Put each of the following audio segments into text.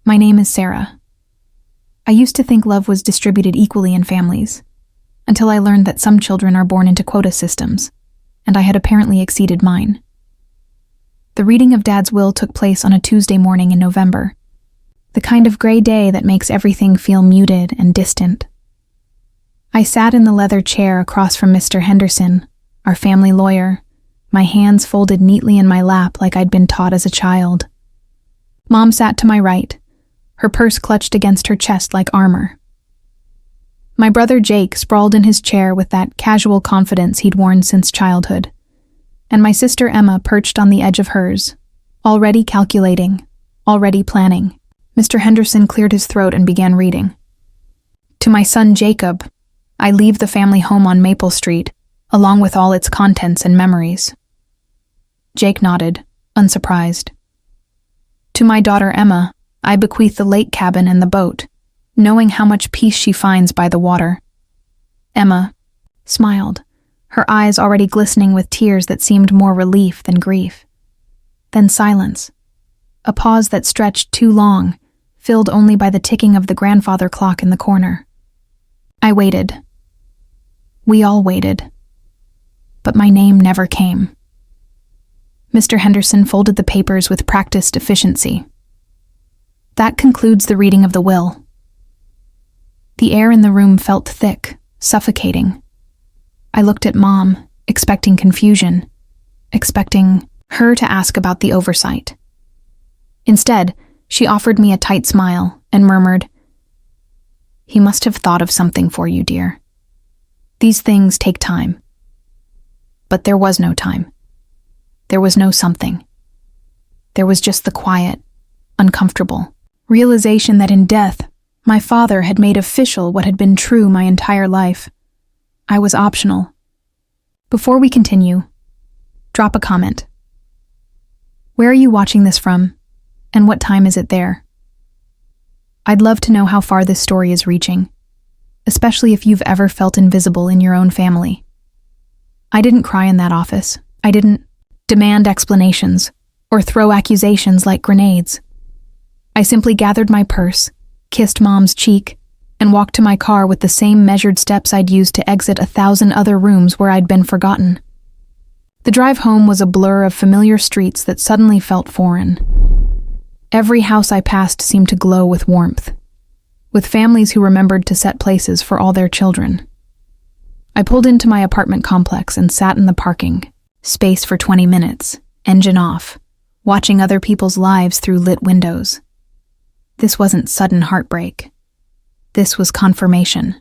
My name is Sarah. I used to think love was distributed equally in families, until I learned that some children are born into quota systems, and I had apparently exceeded mine. The reading of Dad's will took place on a Tuesday morning in November, the kind of gray day that makes everything feel muted and distant. I sat in the leather chair across from Mr. Henderson, our family lawyer, my hands folded neatly in my lap like I'd been taught as a child. Mom sat to my right, her purse clutched against her chest like armor. My brother Jake sprawled in his chair with that casual confidence he'd worn since childhood, and my sister Emma perched on the edge of hers, already calculating, already planning. Mr. Henderson cleared his throat and began reading. To my son Jacob, I leave the family home on Maple Street, along with all its contents and memories. Jake nodded, unsurprised. To my daughter Emma, I bequeath the lake cabin and the boat, knowing how much peace she finds by the water. Emma smiled, her eyes already glistening with tears that seemed more relief than grief. Then silence, a pause that stretched too long, filled only by the ticking of the grandfather clock in the corner. I waited. We all waited. But my name never came. Mr. Henderson folded the papers with practiced efficiency. That concludes the reading of the will. The air in the room felt thick, suffocating. I looked at Mom, expecting confusion, expecting her to ask about the oversight. Instead, she offered me a tight smile and murmured, "He must have thought of something for you, dear. These things take time." But there was no time. There was no something. There was just the quiet, uncomfortable realization that in death, my father had made official what had been true my entire life. I was optional. Before we continue, drop a comment. Where are you watching this from, and what time is it there? I'd love to know how far this story is reaching, especially if you've ever felt invisible in your own family. I didn't cry in that office. I didn't demand explanations or throw accusations like grenades. I simply gathered my purse, kissed Mom's cheek, and walked to my car with the same measured steps I'd used to exit 1,000 other rooms where I'd been forgotten. The drive home was a blur of familiar streets that suddenly felt foreign. Every house I passed seemed to glow with warmth, with families who remembered to set places for all their children. I pulled into my apartment complex and sat in the parking space for 20 minutes, engine off, watching other people's lives through lit windows. This wasn't sudden heartbreak. This was confirmation.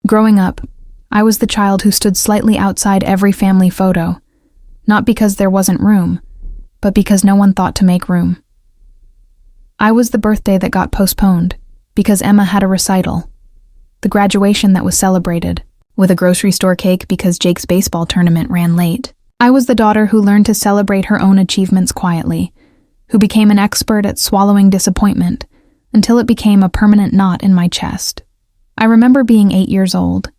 Growing up, I was the child who stood slightly outside every family photo, not because there wasn't room, but because no one thought to make room. I was the birthday that got postponed, because Emma had a recital, the graduation that was celebrated, with a grocery store cake because Jake's baseball tournament ran late. I was the daughter who learned to celebrate her own achievements quietly, who became an expert at swallowing disappointment until it became a permanent knot in my chest. I remember being 8 years old,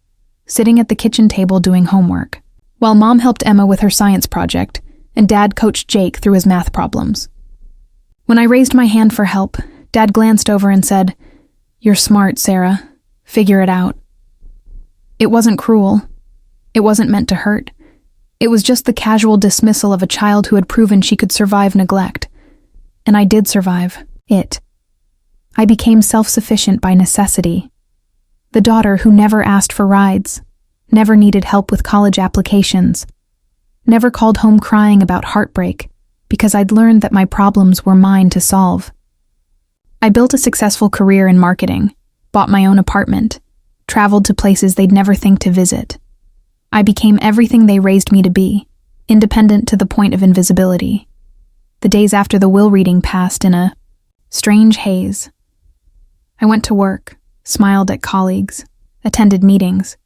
sitting at the kitchen table doing homework, while Mom helped Emma with her science project and Dad coached Jake through his math problems. When I raised my hand for help, Dad glanced over and said, "You're smart, Sarah. Figure it out." It wasn't cruel. It wasn't meant to hurt. It was just the casual dismissal of a child who had proven she could survive neglect. And I did survive it. I became self-sufficient by necessity. The daughter who never asked for rides, never needed help with college applications, never called home crying about heartbreak because I'd learned that my problems were mine to solve. I built a successful career in marketing, bought my own apartment, traveled to places they'd never think to visit. I became everything they raised me to be, independent to the point of invisibility. The days after the will reading passed in a strange haze. I went to work, smiled at colleagues, attended meetings,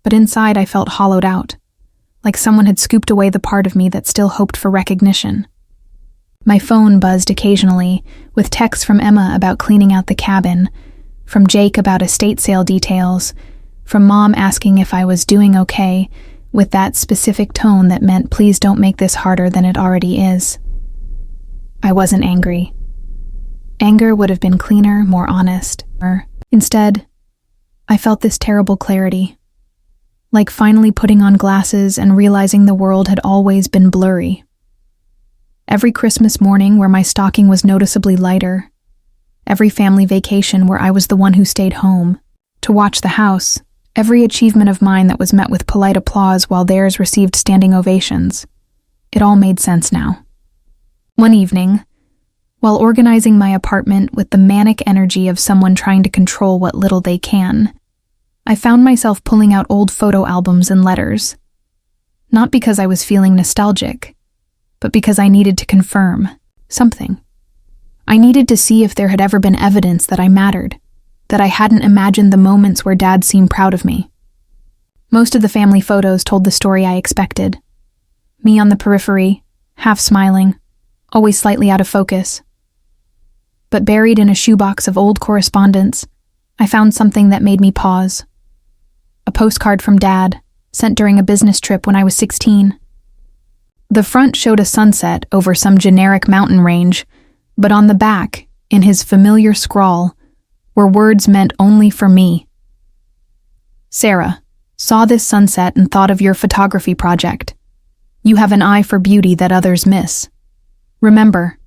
but inside I felt hollowed out, like someone had scooped away the part of me that still hoped for recognition. My phone buzzed occasionally, with texts from Emma about cleaning out the cabin, from Jake about estate sale details, from Mom asking if I was doing okay, with that specific tone that meant please don't make this harder than it already is. I wasn't angry. Anger would have been cleaner, more honest. Instead, I felt this terrible clarity, like finally putting on glasses and realizing the world had always been blurry. Every Christmas morning where my stocking was noticeably lighter, every family vacation where I was the one who stayed home to watch the house, every achievement of mine that was met with polite applause while theirs received standing ovations. It all made sense now. One evening, while organizing my apartment with the manic energy of someone trying to control what little they can, I found myself pulling out old photo albums and letters. Not because I was feeling nostalgic, but because I needed to confirm something. I needed to see if there had ever been evidence that I mattered, that I hadn't imagined the moments where Dad seemed proud of me. Most of the family photos told the story I expected. Me on the periphery, half smiling, always slightly out of focus. But buried in a shoebox of old correspondence, I found something that made me pause. A postcard from Dad, sent during a business trip when I was 16. The front showed a sunset over some generic mountain range, but on the back, in his familiar scrawl, were words meant only for me. Sarah, saw this sunset and thought of your photography project. You have an eye for beauty that others miss. Remember,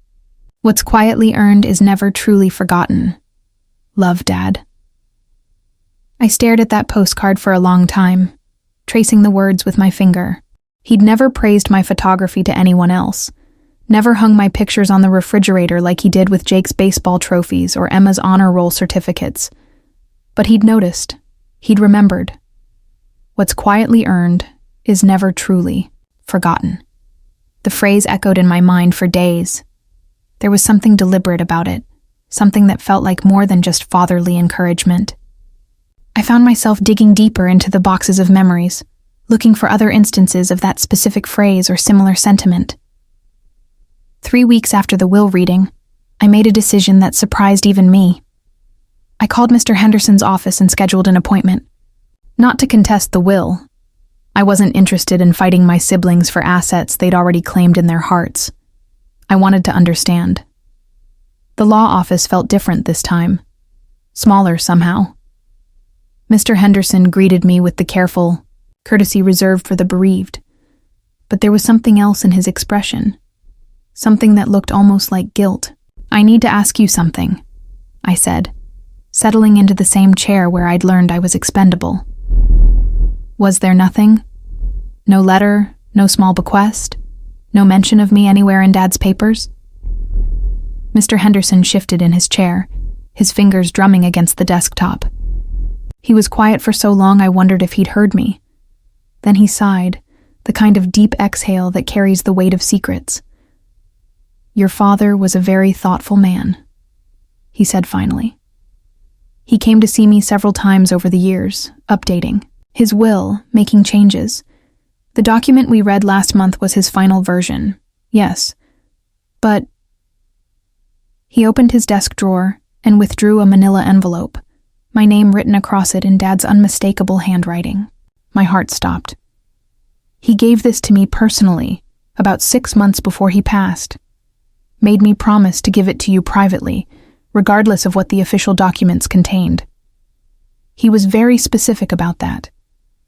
what's quietly earned is never truly forgotten. Love, Dad. I stared at that postcard for a long time, tracing the words with my finger. He'd never praised my photography to anyone else, never hung my pictures on the refrigerator like he did with Jake's baseball trophies or Emma's honor roll certificates. But he'd noticed, he'd remembered. What's quietly earned is never truly forgotten. The phrase echoed in my mind for days. There was something deliberate about it, something that felt like more than just fatherly encouragement. I found myself digging deeper into the boxes of memories, looking for other instances of that specific phrase or similar sentiment. 3 weeks after the will reading, I made a decision that surprised even me. I called Mr. Henderson's office and scheduled an appointment. Not to contest the will. I wasn't interested in fighting my siblings for assets they'd already claimed in their hearts. I wanted to understand. The law office felt different this time. Smaller somehow. Mr. Henderson greeted me with the careful courtesy reserved for the bereaved. But there was something else in his expression. Something that looked almost like guilt. I need to ask you something, I said, settling into the same chair where I'd learned I was expendable. Was there nothing? No letter, no small bequest? No mention of me anywhere in Dad's papers? Mr. Henderson shifted in his chair, his fingers drumming against the desktop. He was quiet for so long I wondered if he'd heard me. Then he sighed, the kind of deep exhale that carries the weight of secrets. Your father was a very thoughtful man, he said finally. He came to see me several times over the years, updating his will, making changes. The document we read last month was his final version, yes. But he opened his desk drawer and withdrew a manila envelope, my name written across it in Dad's unmistakable handwriting. My heart stopped. He gave this to me personally, about 6 months before he passed. Made me promise to give it to you privately, regardless of what the official documents contained. He was very specific about that.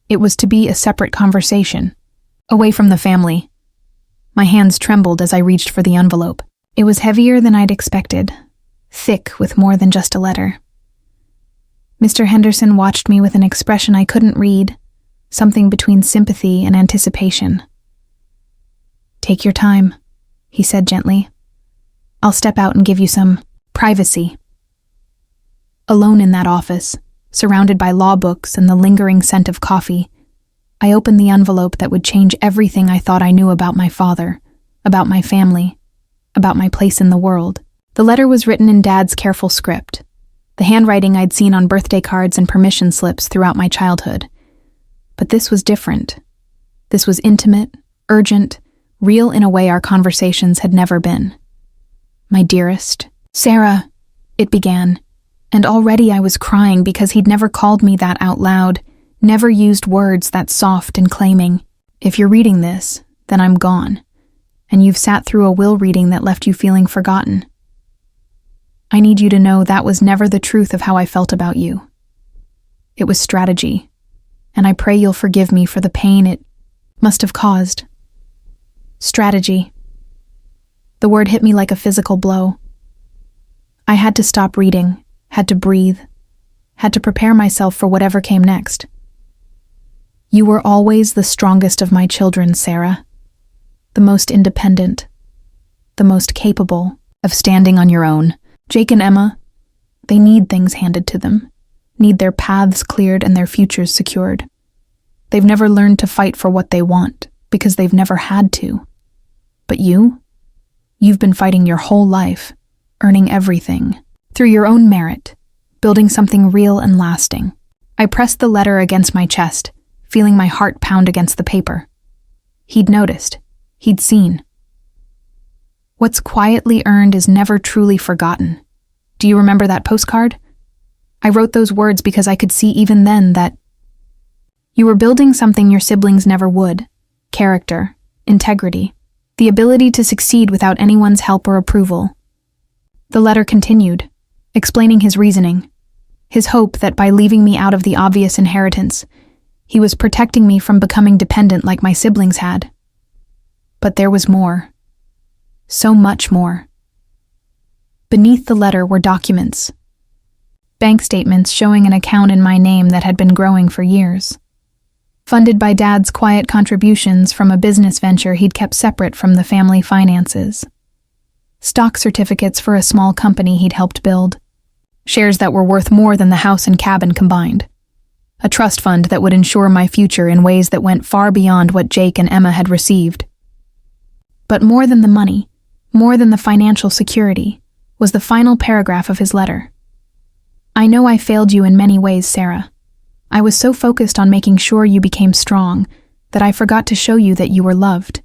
It was to be a separate conversation, away from the family. My hands trembled as I reached for the envelope. It was heavier than I'd expected, thick with more than just a letter. Mr. Henderson watched me with an expression I couldn't read, something between sympathy and anticipation. Take your time, he said gently. I'll step out and give you some privacy. Alone in that office, surrounded by law books and the lingering scent of coffee, I opened the envelope that would change everything I thought I knew about my father, about my family, about my place in the world. The letter was written in Dad's careful script, the handwriting I'd seen on birthday cards and permission slips throughout my childhood. But this was different. This was intimate, urgent, real in a way our conversations had never been. My dearest, Sarah, it began, and already I was crying because he'd never called me that out loud, never used words that soft and claiming. If you're reading this, then I'm gone, and you've sat through a will reading that left you feeling forgotten. I need you to know that was never the truth of how I felt about you. It was strategy, and I pray you'll forgive me for the pain it must have caused. Strategy. The word hit me like a physical blow. I had to stop reading, had to breathe, had to prepare myself for whatever came next. You were always the strongest of my children, Sarah. The most independent, the most capable of standing on your own. Jake and Emma, they need things handed to them, need their paths cleared and their futures secured. They've never learned to fight for what they want because they've never had to. But you've been fighting your whole life, earning everything, through your own merit, building something real and lasting. I pressed the letter against my chest, feeling my heart pound against the paper. He'd noticed. He'd seen. What's quietly earned is never truly forgotten. Do you remember that postcard? I wrote those words because I could see even then that you were building something your siblings never would. Character, integrity, the ability to succeed without anyone's help or approval. The letter continued, explaining his reasoning, his hope that by leaving me out of the obvious inheritance, he was protecting me from becoming dependent like my siblings had. But there was more. So much more. Beneath the letter were documents. Bank statements showing an account in my name that had been growing for years. Funded by Dad's quiet contributions from a business venture he'd kept separate from the family finances. Stock certificates for a small company he'd helped build. Shares that were worth more than the house and cabin combined. A trust fund that would ensure my future in ways that went far beyond what Jake and Emma had received. But more than the money, more than the financial security, was the final paragraph of his letter. I know I failed you in many ways, Sarah. I was so focused on making sure you became strong that I forgot to show you that you were loved.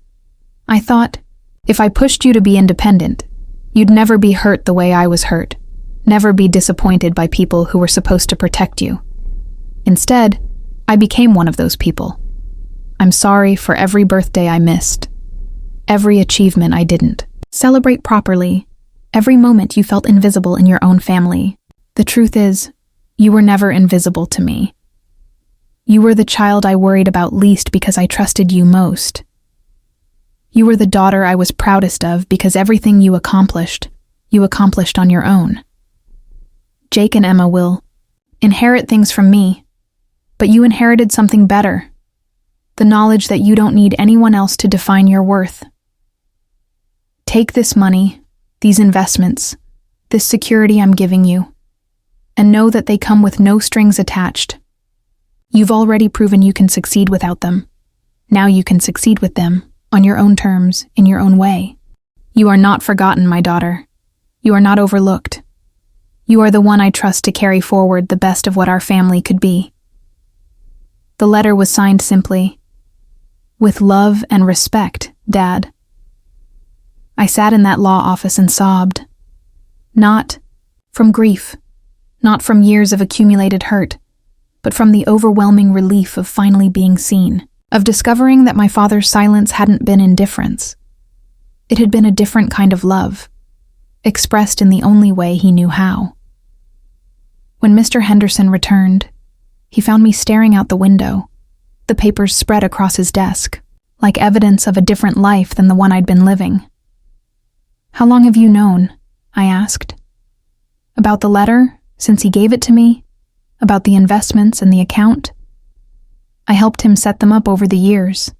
I thought, if I pushed you to be independent, you'd never be hurt the way I was hurt, never be disappointed by people who were supposed to protect you. Instead, I became one of those people. I'm sorry for every birthday I missed, every achievement I didn't. Celebrate properly, every moment you felt invisible in your own family. The truth is, you were never invisible to me. You were the child I worried about least because I trusted you most. You were the daughter I was proudest of because everything you accomplished on your own. Jake and Emma will inherit things from me, but you inherited something better. The knowledge that you don't need anyone else to define your worth. Take this money, these investments, this security I'm giving you, and know that they come with no strings attached. You've already proven you can succeed without them. Now you can succeed with them, on your own terms, in your own way. You are not forgotten, my daughter. You are not overlooked. You are the one I trust to carry forward the best of what our family could be. The letter was signed simply, "With love and respect, Dad." I sat in that law office and sobbed. Not from grief, not from years of accumulated hurt, but from the overwhelming relief of finally being seen, of discovering that my father's silence hadn't been indifference. It had been a different kind of love, expressed in the only way he knew how. When Mr. Henderson returned, he found me staring out the window, the papers spread across his desk, like evidence of a different life than the one I'd been living. "How long have you known?" I asked. "About the letter, since he gave it to me? About the investments and the account?" I helped him set them up over the years.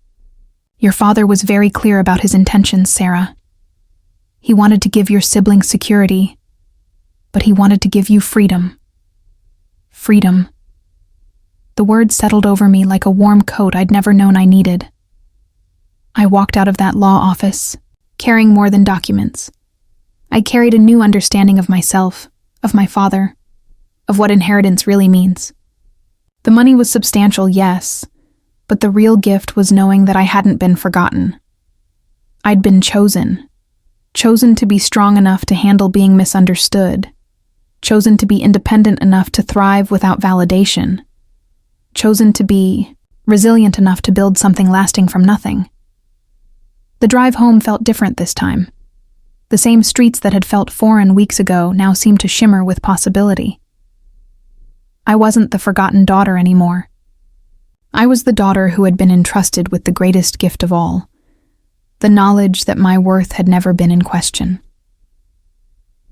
Your father was very clear about his intentions, Sarah. He wanted to give your siblings security, but he wanted to give you freedom. Freedom. The word settled over me like a warm coat I'd never known I needed. I walked out of that law office, carrying more than documents. I carried a new understanding of myself, of my father, of what inheritance really means. The money was substantial, yes, but the real gift was knowing that I hadn't been forgotten. I'd been chosen to be strong enough to handle being misunderstood, chosen to be independent enough to thrive without validation, chosen to be resilient enough to build something lasting from nothing. The drive home felt different this time. The same streets that had felt foreign weeks ago now seemed to shimmer with possibility. I wasn't the forgotten daughter anymore. I was the daughter who had been entrusted with the greatest gift of all, the knowledge that my worth had never been in question.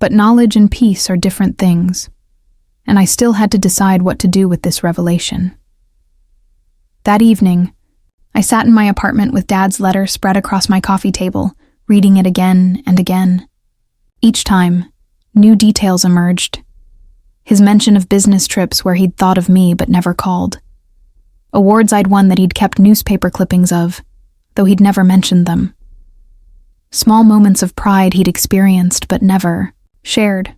But knowledge and peace are different things, and I still had to decide what to do with this revelation. That evening, I sat in my apartment with Dad's letter spread across my coffee table, reading it again and again. Each time, new details emerged. His mention of business trips where he'd thought of me but never called. Awards I'd won that he'd kept newspaper clippings of, though he'd never mentioned them. Small moments of pride he'd experienced but never shared.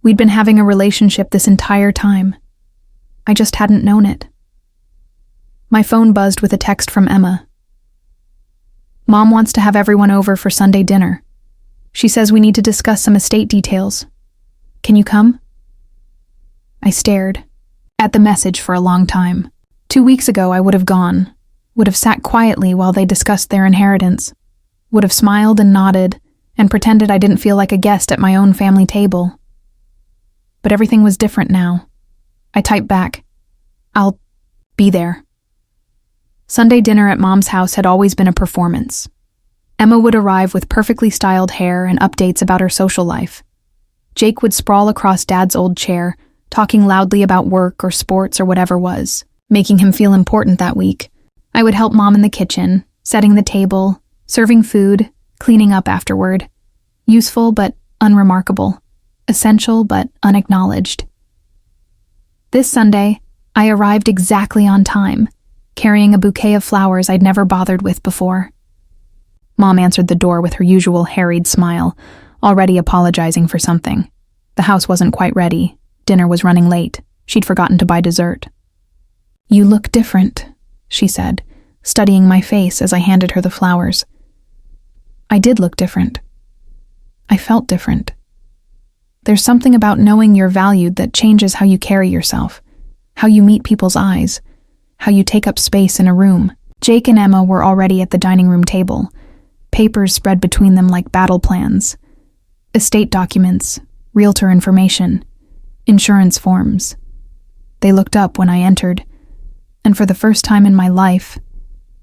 We'd been having a relationship this entire time. I just hadn't known it. My phone buzzed with a text from Emma. Mom wants to have everyone over for Sunday dinner. She says we need to discuss some estate details. Can you come? I stared at the message for a long time. 2 weeks ago I would have gone, would have sat quietly while they discussed their inheritance, would have smiled and nodded, and pretended I didn't feel like a guest at my own family table. But everything was different now. I typed back, I'll be there. Sunday dinner at Mom's house had always been a performance. Emma would arrive with perfectly styled hair and updates about her social life. Jake would sprawl across Dad's old chair, talking loudly about work or sports or whatever was, making him feel important that week. I would help Mom in the kitchen, setting the table, serving food, cleaning up afterward. Useful but unremarkable. Essential but unacknowledged. This Sunday, I arrived exactly on time, carrying a bouquet of flowers I'd never bothered with before. Mom answered the door with her usual harried smile, already apologizing for something. The house wasn't quite ready. Dinner was running late. She'd forgotten to buy dessert. You look different, she said, studying my face as I handed her the flowers. I did look different. I felt different. There's something about knowing you're valued that changes how you carry yourself, how you meet people's eyes, how you take up space in a room. Jake and Emma were already at the dining room table, papers spread between them like battle plans. Estate documents, realtor information, insurance forms. They looked up when I entered, and for the first time in my life,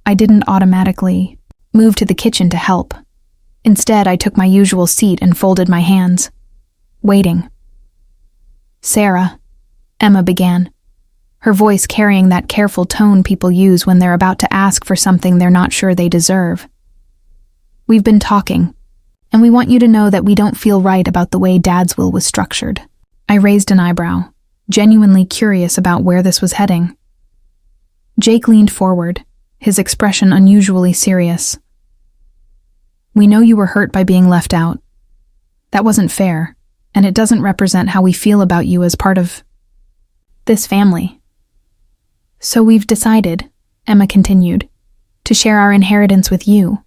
I didn't automatically move to the kitchen to help. Instead, I took my usual seat and folded my hands, waiting. Sarah, Emma began, her voice carrying that careful tone people use when they're about to ask for something they're not sure they deserve. We've been talking, and we want you to know that we don't feel right about the way Dad's will was structured. I raised an eyebrow, genuinely curious about where this was heading. Jake leaned forward, his expression unusually serious. We know you were hurt by being left out. That wasn't fair, and it doesn't represent how we feel about you as part of this family. So we've decided, Emma continued, to share our inheritance with you.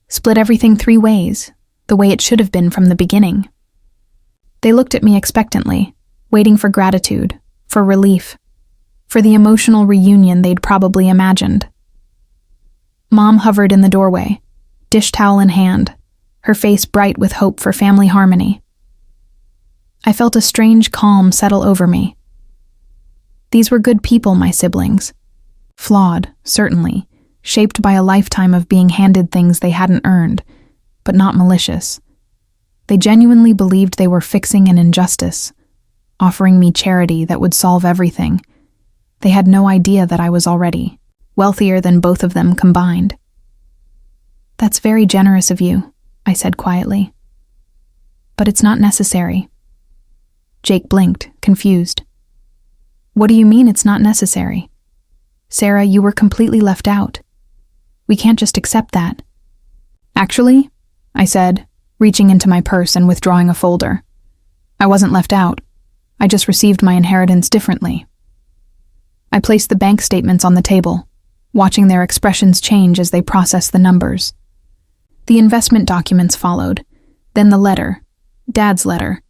Split everything 3 ways, the way it should have been from the beginning. They looked at me expectantly, waiting for gratitude, for relief, for the emotional reunion they'd probably imagined. Mom hovered in the doorway, dish towel in hand, her face bright with hope for family harmony. I felt a strange calm settle over me. These were good people, my siblings. Flawed, certainly, shaped by a lifetime of being handed things they hadn't earned, but not malicious. They genuinely believed they were fixing an injustice, offering me charity that would solve everything. They had no idea that I was already wealthier than both of them combined. That's very generous of you, I said quietly. But it's not necessary. Jake blinked, confused. What do you mean it's not necessary? Sarah, you were completely left out. We can't just accept that. Actually, I said, reaching into my purse and withdrawing a folder. I wasn't left out. I just received my inheritance differently. I placed the bank statements on the table, watching their expressions change as they processed the numbers. The investment documents followed, then the letter, Dad's letter,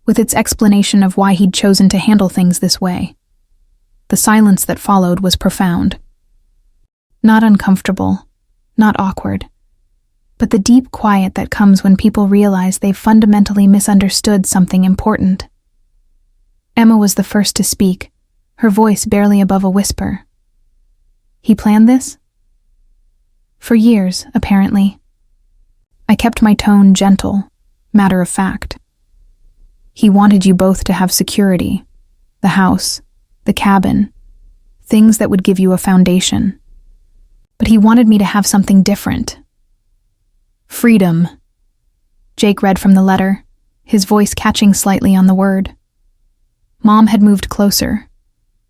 with its explanation of why he'd chosen to handle things this way. The silence that followed was profound. Not uncomfortable, not awkward. but the deep quiet that comes when people realize they've fundamentally misunderstood something important. Emma was the first to speak, her voice barely above a whisper. He planned this? For years, apparently. I kept my tone gentle, matter of fact. He wanted you both to have security, the house, the cabin, things that would give you a foundation. But he wanted me to have something different. Freedom. Jake read from the letter, his voice catching slightly on the word. Mom had moved closer,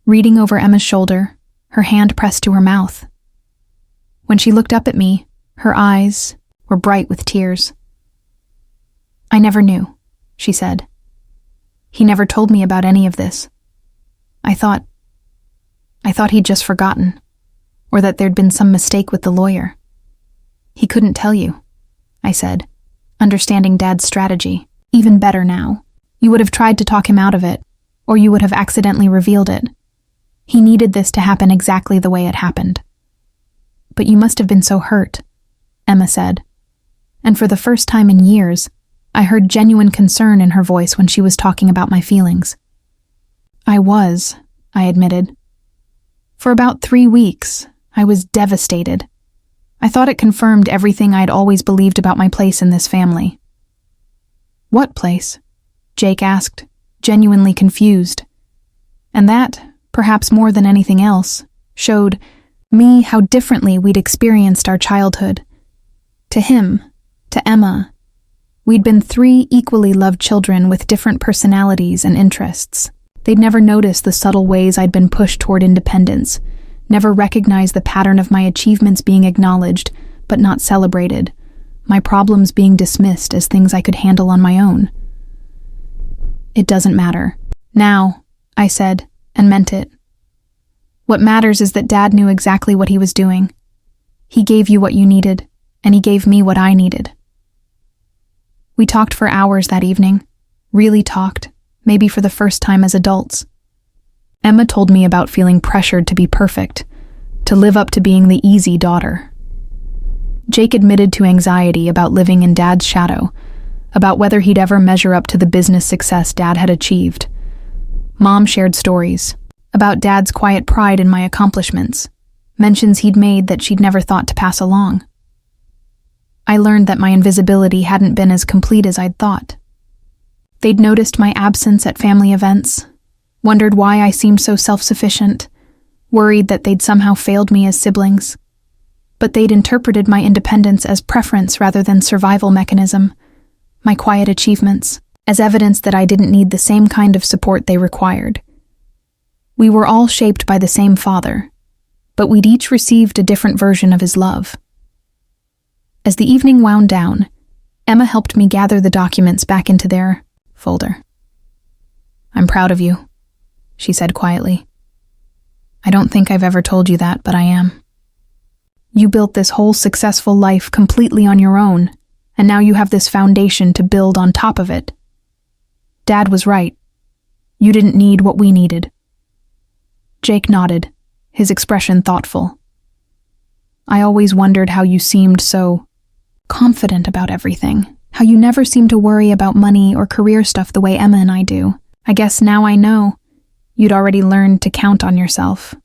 reading over Emma's shoulder, her hand pressed to her mouth. When she looked up at me, her eyes were bright with tears. I never knew, she said. He never told me about any of this. I thought he'd just forgotten, or that there'd been some mistake with the lawyer. He couldn't tell you, I said, understanding Dad's strategy. Even better now. You would have tried to talk him out of it, or you would have accidentally revealed it. He needed this to happen exactly the way it happened. But you must have been so hurt, Emma said. And for the first time in years, I heard genuine concern in her voice when she was talking about my feelings. I admitted. For about 3 weeks, I was devastated. I thought it confirmed everything I'd always believed about my place in this family. What place? Jake asked, genuinely confused. And that, perhaps more than anything else, showed me how differently we'd experienced our childhood. To him, to Emma, we'd been 3 equally loved children with different personalities and interests. They'd never noticed the subtle ways I'd been pushed toward independence, never recognized the pattern of my achievements being acknowledged, but not celebrated, my problems being dismissed as things I could handle on my own. It doesn't matter. Now, I said, and meant it. What matters is that Dad knew exactly what he was doing. He gave you what you needed, and he gave me what I needed. We talked for hours that evening, really talked, maybe for the first time as adults. Emma told me about feeling pressured to be perfect, to live up to being the easy daughter. Jake admitted to anxiety about living in Dad's shadow, about whether he'd ever measure up to the business success Dad had achieved. Mom shared stories about Dad's quiet pride in my accomplishments, mentions he'd made that she'd never thought to pass along. I learned that my invisibility hadn't been as complete as I'd thought. They'd noticed my absence at family events, wondered why I seemed so self-sufficient, worried that they'd somehow failed me as siblings. But they'd interpreted my independence as preference rather than survival mechanism, my quiet achievements, as evidence that I didn't need the same kind of support they required. We were all shaped by the same father, but we'd each received a different version of his love. As the evening wound down, Emma helped me gather the documents back into their folder. I'm proud of you, she said quietly. I don't think I've ever told you that, but I am. You built this whole successful life completely on your own, and now you have this foundation to build on top of it. Dad was right. You didn't need what we needed. Jake nodded, his expression thoughtful. I always wondered how you seemed so confident about everything, how you never seemed to worry about money or career stuff the way Emma and I do. I guess now I know you'd already learned to count on yourself.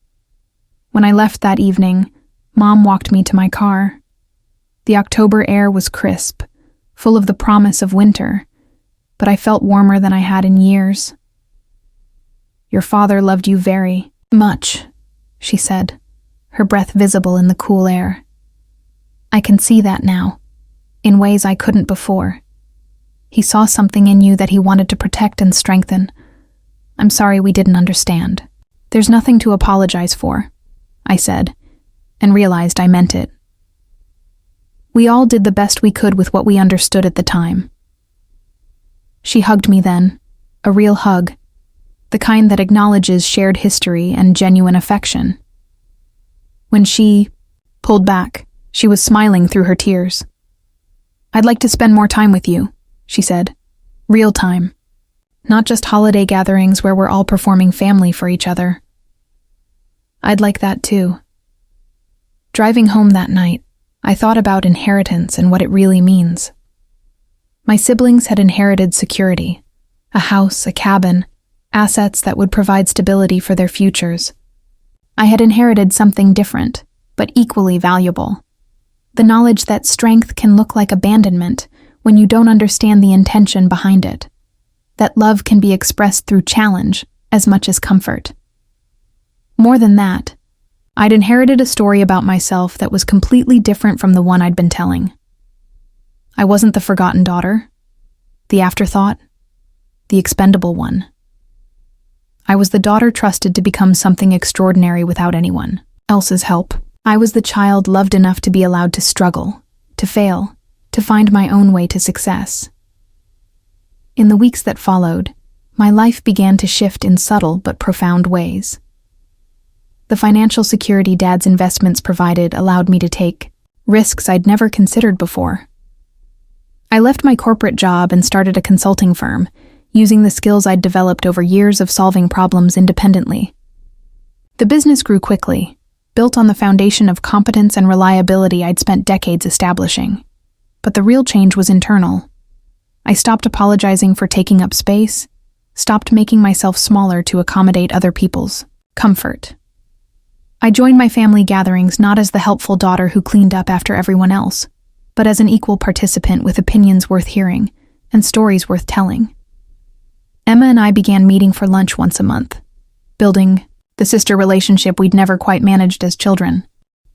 When I left that evening, Mom walked me to my car. The October air was crisp, full of the promise of winter, but I felt warmer than I had in years. Your father loved you very much, she said, her breath visible in the cool air. I can see that now, in ways I couldn't before. He saw something in you that he wanted to protect and strengthen. I'm sorry we didn't understand. There's nothing to apologize for, I said, and realized I meant it. We all did the best we could with what we understood at the time. She hugged me then, a real hug, the kind that acknowledges shared history and genuine affection. When she pulled back, she was smiling through her tears. I'd like to spend more time with you, she said. Real time. Not just holiday gatherings where we're all performing family for each other. I'd like that too. Driving home that night, I thought about inheritance and what it really means. My siblings had inherited security, a house, a cabin, assets that would provide stability for their futures. I had inherited something different, but equally valuable. The knowledge that strength can look like abandonment when you don't understand the intention behind it. That love can be expressed through challenge as much as comfort. More than that, I'd inherited a story about myself that was completely different from the one I'd been telling. I wasn't the forgotten daughter, the afterthought, the expendable one. I was the daughter trusted to become something extraordinary without anyone else's help. I was the child loved enough to be allowed to struggle, to fail, to find my own way to success. In the weeks that followed, my life began to shift in subtle but profound ways. The financial security Dad's investments provided allowed me to take risks I'd never considered before. I left my corporate job and started a consulting firm, using the skills I'd developed over years of solving problems independently. The business grew quickly, built on the foundation of competence and reliability I'd spent decades establishing. But the real change was internal. I stopped apologizing for taking up space, stopped making myself smaller to accommodate other people's comfort. I joined my family gatherings not as the helpful daughter who cleaned up after everyone else, but as an equal participant with opinions worth hearing and stories worth telling. Emma and I began meeting for lunch once a month, building the sister relationship we'd never quite managed as children.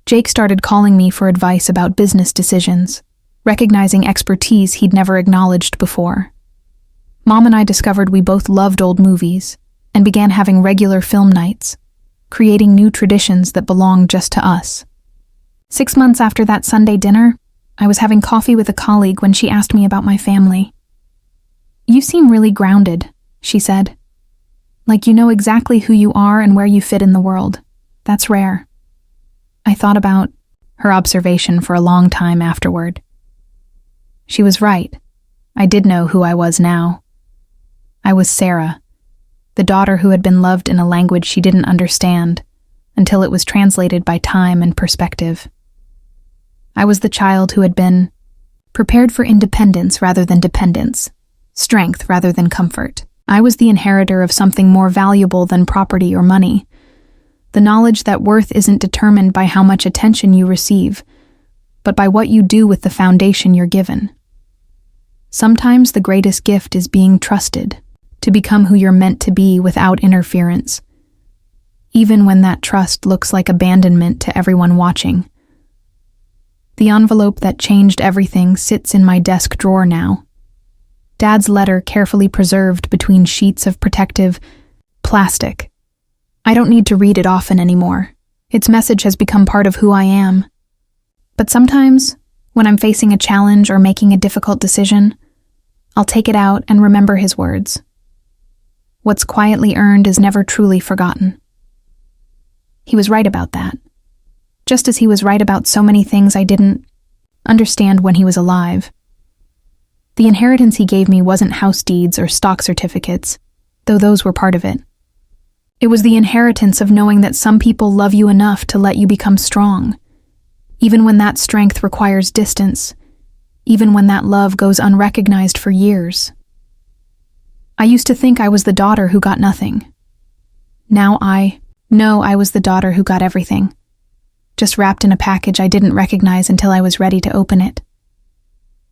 Jake started calling me for advice about business decisions, recognizing expertise he'd never acknowledged before. Mom and I discovered we both loved old movies and began having regular film nights, creating new traditions that belonged just to us. 6 months after that Sunday dinner, I was having coffee with a colleague when she asked me about my family. "You seem really grounded," she said. "Like you know exactly who you are and where you fit in the world. That's rare." I thought about her observation for a long time afterward. She was right. I did know who I was now. I was Sarah, the daughter who had been loved in a language she didn't understand until it was translated by time and perspective. I was the child who had been prepared for independence rather than dependence, strength rather than comfort. I was the inheritor of something more valuable than property or money, the knowledge that worth isn't determined by how much attention you receive, but by what you do with the foundation you're given. Sometimes the greatest gift is being trusted to become who you're meant to be without interference, even when that trust looks like abandonment to everyone watching. The envelope that changed everything sits in my desk drawer now. Dad's letter carefully preserved between sheets of protective plastic. I don't need to read it often anymore. Its message has become part of who I am. But sometimes, when I'm facing a challenge or making a difficult decision, I'll take it out and remember his words. What's quietly earned is never truly forgotten. He was right about that. Just as he was right about so many things I didn't understand when he was alive. The inheritance he gave me wasn't house deeds or stock certificates, though those were part of it. It was the inheritance of knowing that some people love you enough to let you become strong, even when that strength requires distance, even when that love goes unrecognized for years. I used to think I was the daughter who got nothing. Now I know I was the daughter who got everything, just wrapped in a package I didn't recognize until I was ready to open it.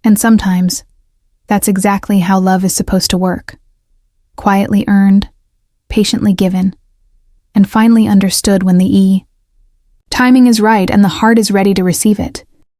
And sometimes, that's exactly how love is supposed to work. Quietly earned, patiently given, and finally understood when the timing is right and the heart is ready to receive it.